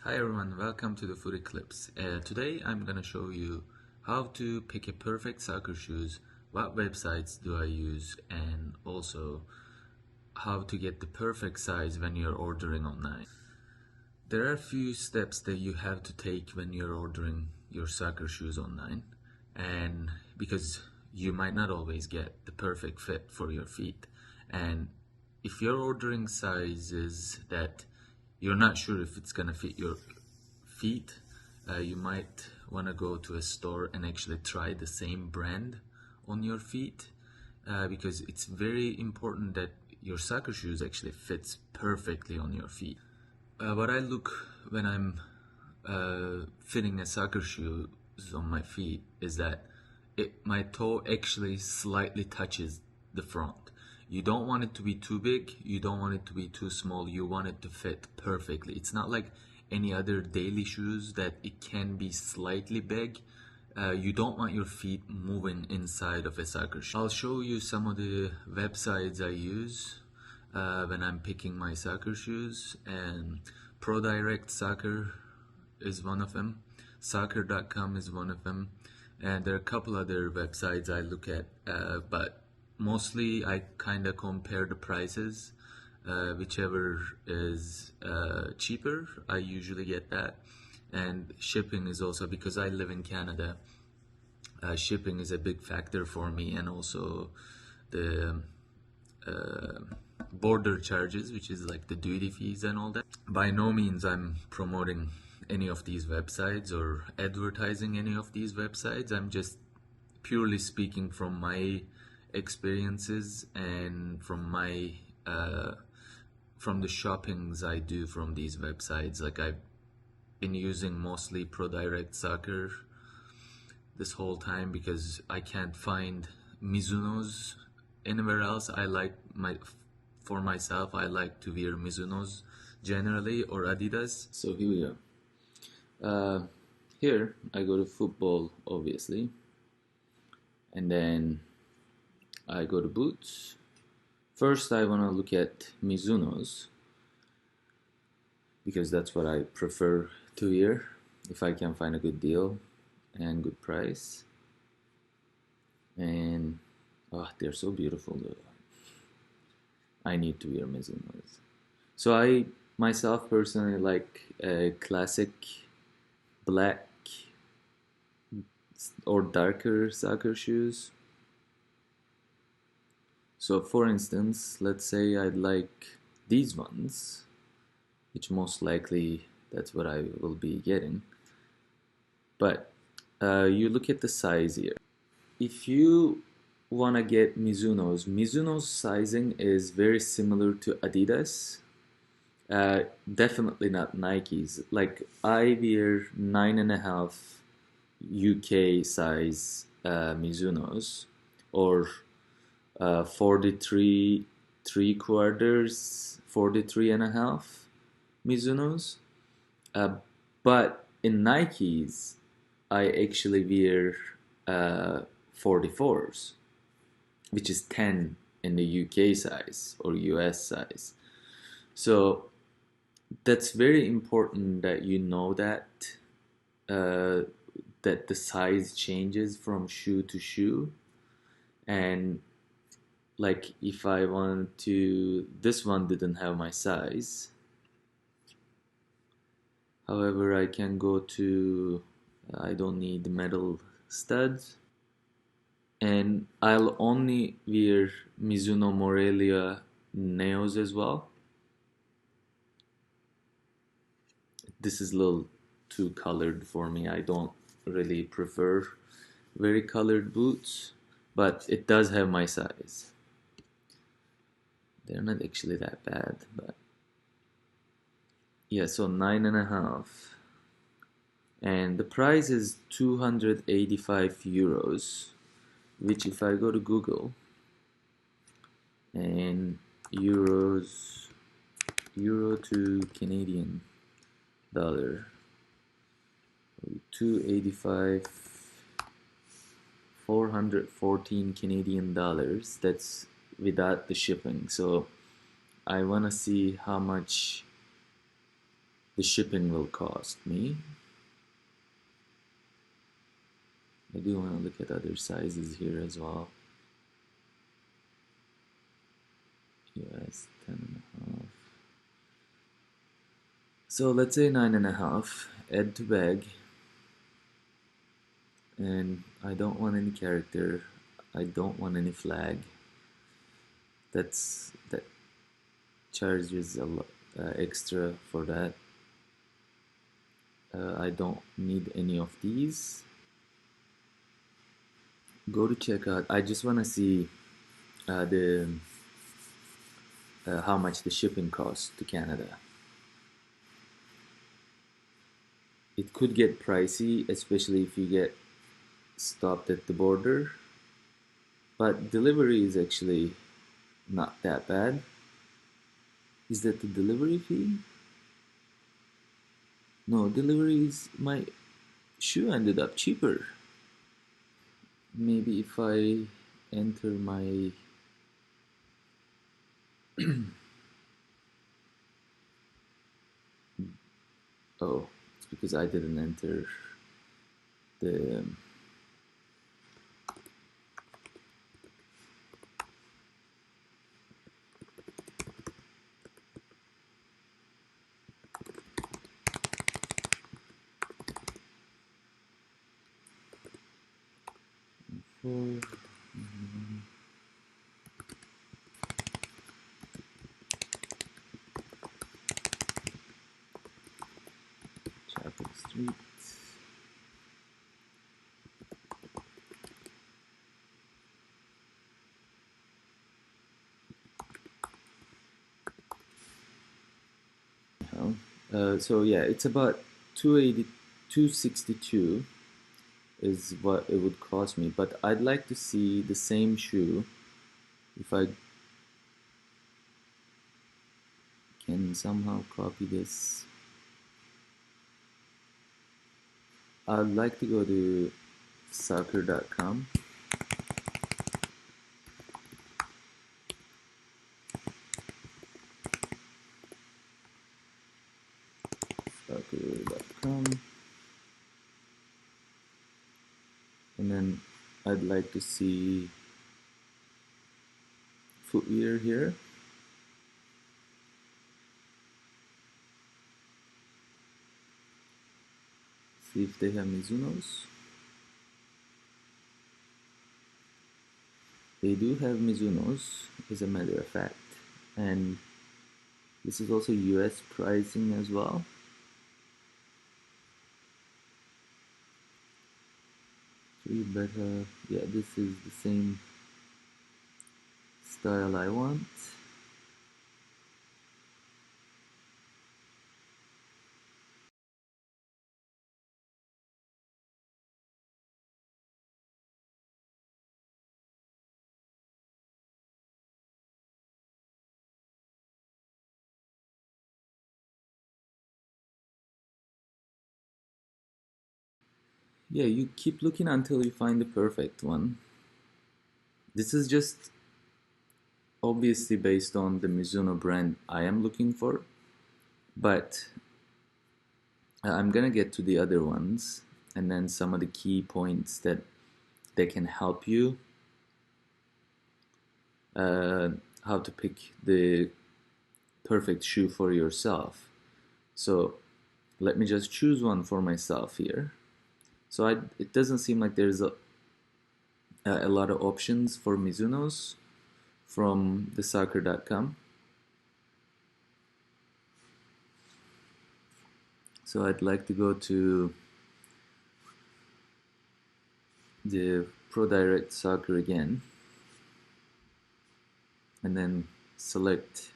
Hi everyone, welcome to the Footy Clips. Today I'm gonna show you how to pick a perfect soccer shoes, what websites do I use, and also how to get the perfect size when you're ordering online. There are a few steps that you have to take when you're ordering your soccer shoes online, and because you might not always get the perfect fit for your feet. And if you're ordering sizes that you're not sure if it's gonna fit your feet, you might want to go to a store and actually try the same brand on your feet, because it's very important that your soccer shoes actually fits perfectly on your feet. What I look when I'm fitting a soccer shoes on my feet is that my toe actually slightly touches the front. You don't want it to be too big, you don't want it to be too small, you want it to fit perfectly. It's not like any other daily shoes that it can be slightly big. You don't want your feet moving inside of a soccer shoe. I'll show you some of the websites I use when I'm picking my soccer shoes, and PRODIRECT Soccer is one of them, soccer.com is one of them, and there are a couple other websites I look at, but mostly I kind of compare the prices. Whichever is cheaper, I usually get that. And shipping is also, because I live in Canada, shipping is a big factor for me, and also the border charges, which is like the duty fees and all that. By no means I'm promoting any of these websites or advertising any of these websites. I'm just purely speaking from my experiences and from my from the shoppings I do from these websites. Like, I've been using mostly ProDirect Soccer this whole time because I can't find Mizunos anywhere else. For myself, I like to wear Mizunos generally, or Adidas. So here we go. Here I go to football, obviously, and then I go to boots. First, I want to look at Mizunos because that's what I prefer to wear if I can find a good deal and good price. And oh, they're so beautiful though. I need to wear Mizunos. So I myself personally like classic black or darker soccer shoes. So for instance, let's say I'd like these ones, which most likely that's what I will be getting. But you look at the size here. If you want to get Mizuno's sizing is very similar to Adidas. Definitely not Nike's. Like, I wear 9.5 UK size Mizunos, or 43 3/4, 43.5 Mizunos. But in Nikes, I actually wear 44s, which is 10 in the UK size or US size. So that's very important that you know that that the size changes from shoe to shoe. And like, if I wanted to, this one didn't have my size. However, I can go to, I don't need metal studs, and I'll only wear Mizuno Morelia Neos as well. This is a little too colored for me. I don't really prefer very colored boots, but it does have my size. They're not actually that bad, but yeah, so 9.5, and the price is 285 euros, which, if I go to Google and euro to Canadian dollar, 285, 414 Canadian dollars. That's without the shipping. So I want to see how much the shipping will cost me. I do want to look at other sizes here as well. US 10.5. So let's say 9.5. Add to bag. And I don't want any character. I don't want any flag. That charges a lot extra for that. I don't need any of these. Go to checkout. I just want to see the how much the shipping costs to Canada. It could get pricey, especially if you get stopped at the border, but delivery is actually not that bad. Is that the delivery fee? No, delivery is, my shoe ended up cheaper. Maybe if I enter my oh, it's because I didn't enter the Chapel Street. So yeah, it's about 280, 262 is what it would cost me, but I'd like to see the same shoe. If I can somehow copy this, I'd like to go to soccer.com. Soccer.com. And then I'd like to see footwear here. See if they have Mizunos. They do have Mizunos, as a matter of fact. And this is also US pricing as well. But yeah, this is the same style I want. Yeah, you keep looking until you find the perfect one. This is just obviously based on the Mizuno brand I am looking for, but I'm gonna get to the other ones and then some of the key points that they can help you how to pick the perfect shoe for yourself. So let me just choose one for myself here. So it doesn't seem like there's a lot of options for Mizunos from the soccer.com. So I'd like to go to the PRODIRECT soccer again and then select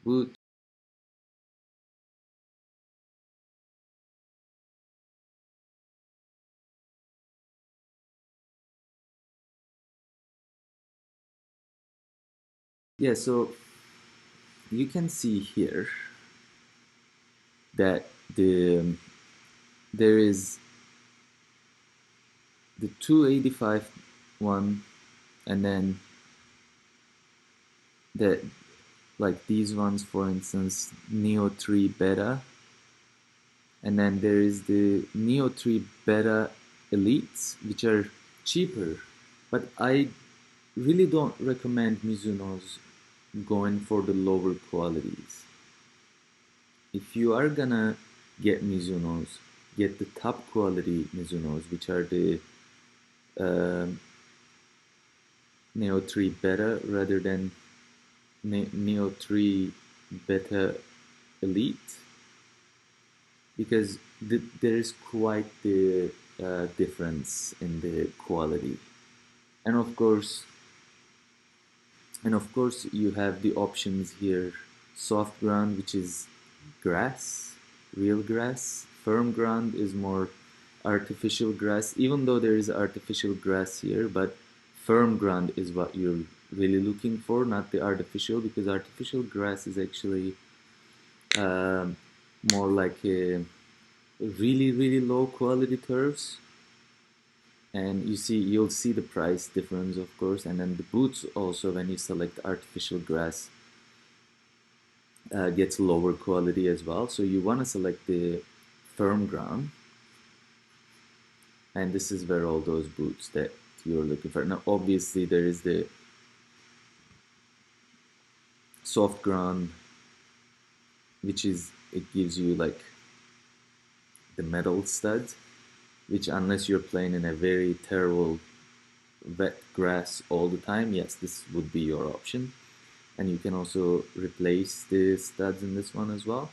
boot. Yeah, so you can see here that there is the 285 one, and then the like these ones, for instance, Neo 3 Beta, And then there is the Neo 3 Beta Elites, which are cheaper, but I really don't recommend Mizuno's going for the lower qualities. If you are gonna get Mizuno's, get the top quality Mizuno's, which are the uh, Neo 3 Beta rather than Neo 3 Beta Elite, because there is quite the difference in the quality. And of course, you have the options here: soft ground, which is grass, real grass. Firm ground is more artificial grass, even though there is artificial grass here, but firm ground is what you're really looking for, not the artificial, because artificial grass is actually more like a really low quality turfs. And you'll see the price difference, of course. And then the boots also, when you select artificial grass, gets lower quality as well. So you want to select the firm ground, and this is where all those boots that you're looking for. Now obviously there is the soft ground, which is, it gives you like the metal studs, which unless you're playing in a very terrible wet grass all the time, yes, this would be your option. And you can also replace the studs in this one as well.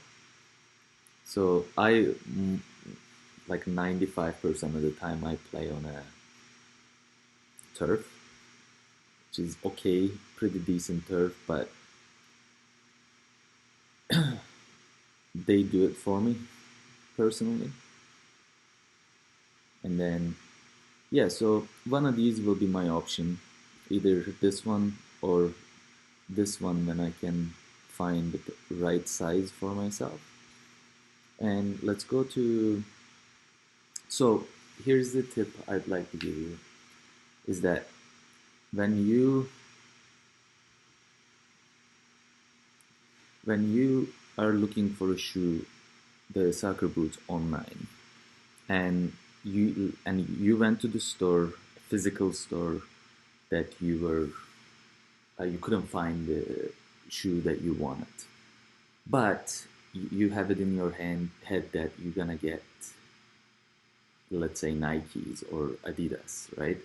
So like 95% of the time I play on a turf, which is okay, pretty decent turf, but they do it for me personally. And then yeah, so one of these will be my option, either this one or this one when I can find the right size for myself. And let's go to, so here's the tip I'd like to give you, is that when you are looking for a shoe, the soccer boots online, and you went to the store, physical store, that you couldn't find the shoe that you wanted, but you have it in your head that you're gonna get, let's say, Nikes or Adidas, right?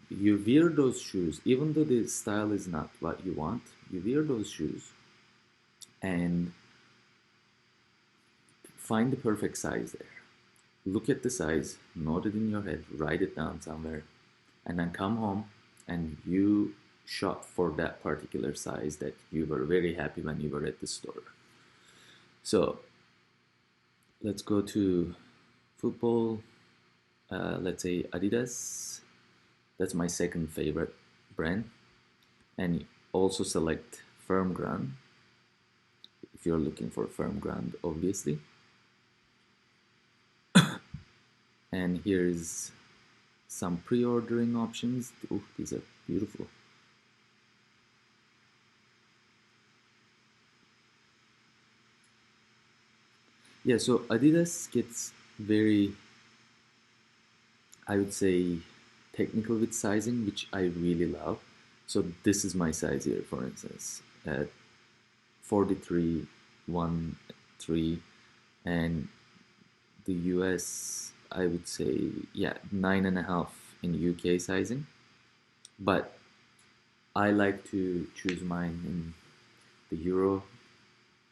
You wear those shoes, even though the style is not what you want, you wear those shoes and find the perfect size there. Look at the size, note it in your head, write it down somewhere, and then come home and you shop for that particular size that you were very happy when you were at the store. So let's go to football. Let's say Adidas. That's my second favorite brand. And also select firm ground if you're looking for firm ground, obviously. And here's some pre-ordering options. Oh, these are beautiful. Yeah, so Adidas gets very, I would say, technical with sizing, which I really love. So this is my size here, for instance, at 43.13, and the US, I would say, yeah, 9.5 in UK sizing. But I like to choose mine in the Euro,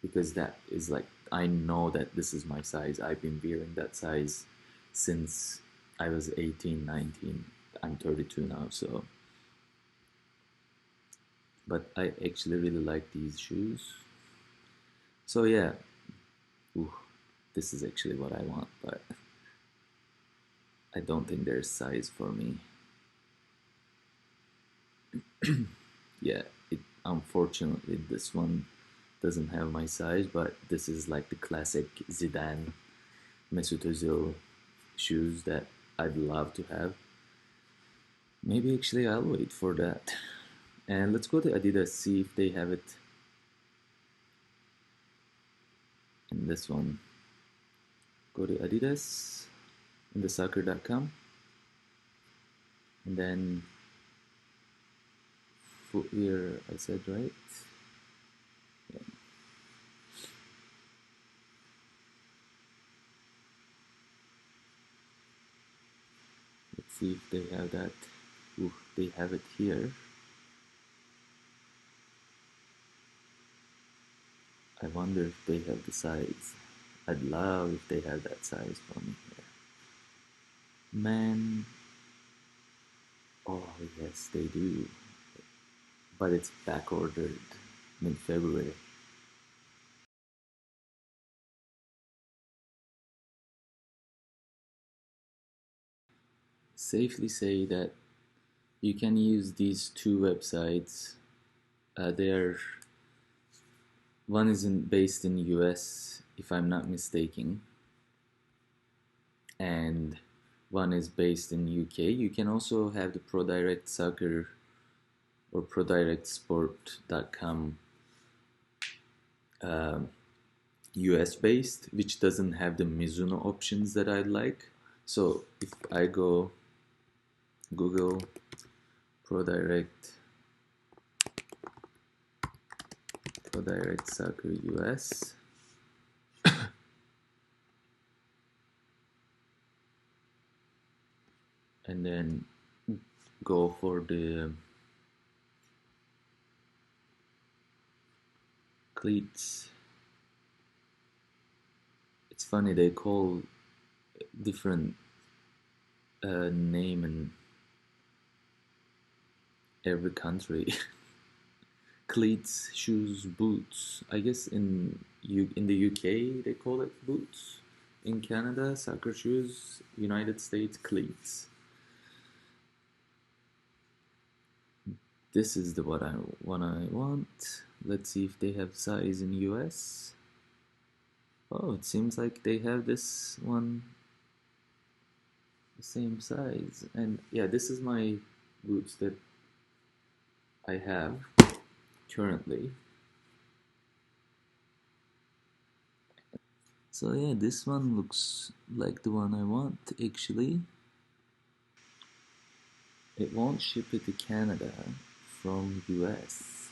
because that is like, I know that this is my size. I've been wearing that size since I was 18, 19. I'm 32 now, so. But I actually really like these shoes. So yeah, ooh, this is actually what I want, but I don't think there's size for me. Yeah, unfortunately this one doesn't have my size, but this is like the classic Zidane, Mesut Özil shoes that I'd love to have. Maybe actually I'll wait for that. And let's go to Adidas, see if they have it in this one. go to Adidas in the soccer.com, and then footwear, I said right? Yeah. Let's see if they have that. Ooh, they have it here. I wonder if they have the size. I'd love if they had that size for me here. Man, oh yes, they do. But it's back ordered mid-February. Safely say that you can use these two websites. They're one is based in US, if I'm not mistaken, and one is based in UK. You can also have the PRODIRECT Soccer or prodirectsport.com US based, which doesn't have the Mizuno options that I like. So if I go Google PRODIRECT Soccer US, and then go for the cleats. It's funny, they call different name in every country. Cleats, shoes, boots. I guess in the UK they call it boots. In Canada, soccer shoes. United States, cleats. This is the one I want. Let's see if they have size in US. Oh, it seems like they have this one the same size. And yeah, this is my boots that I have currently. So yeah, this one looks like the one I want actually. It won't ship it to Canada from US.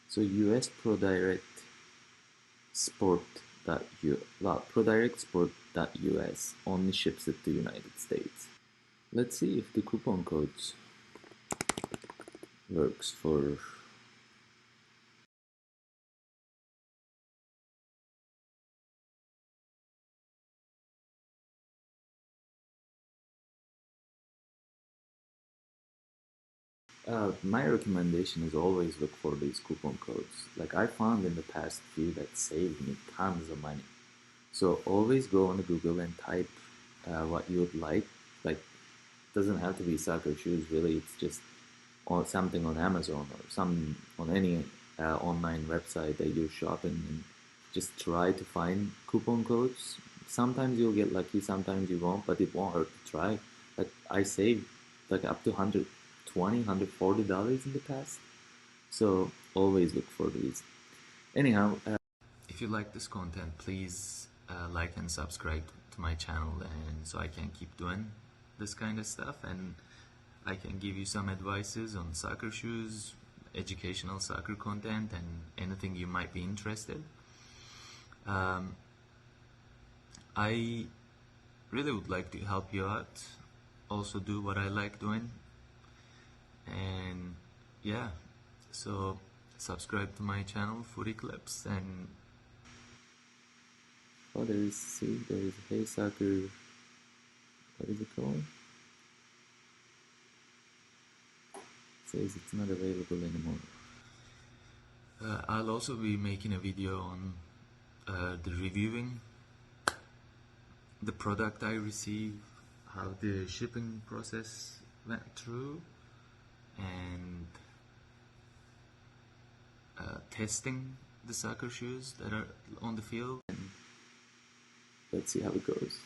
So US prodirectsport.us only ships it to United States. Let's see if the coupon codes works for my recommendation is always look for these coupon codes. Like I found in the past few that saved me tons of money. So always go on Google and type what you would like. Like doesn't have to be soccer shoes really. It's just on something on Amazon or some on any online website that you're shopping, and just try to find coupon codes. Sometimes you'll get lucky, sometimes you won't, but it won't hurt to try. Like I saved like up to $140 in the past. So always look for these. Anyhow, if you like this content, please like and subscribe to my channel, and so I can keep doing this kind of stuff, and I can give you some advices on soccer shoes, educational soccer content, and anything you might be interested. I really would like to help you out, also do what I like doing, and yeah, so subscribe to my channel, Footy Clips, and oh, there is Hey Soccer, what is it called? It says it's not available anymore. I'll also be making a video on the reviewing the product I received, how the shipping process went through, and testing the soccer shoes that are on the field. And let's see how it goes.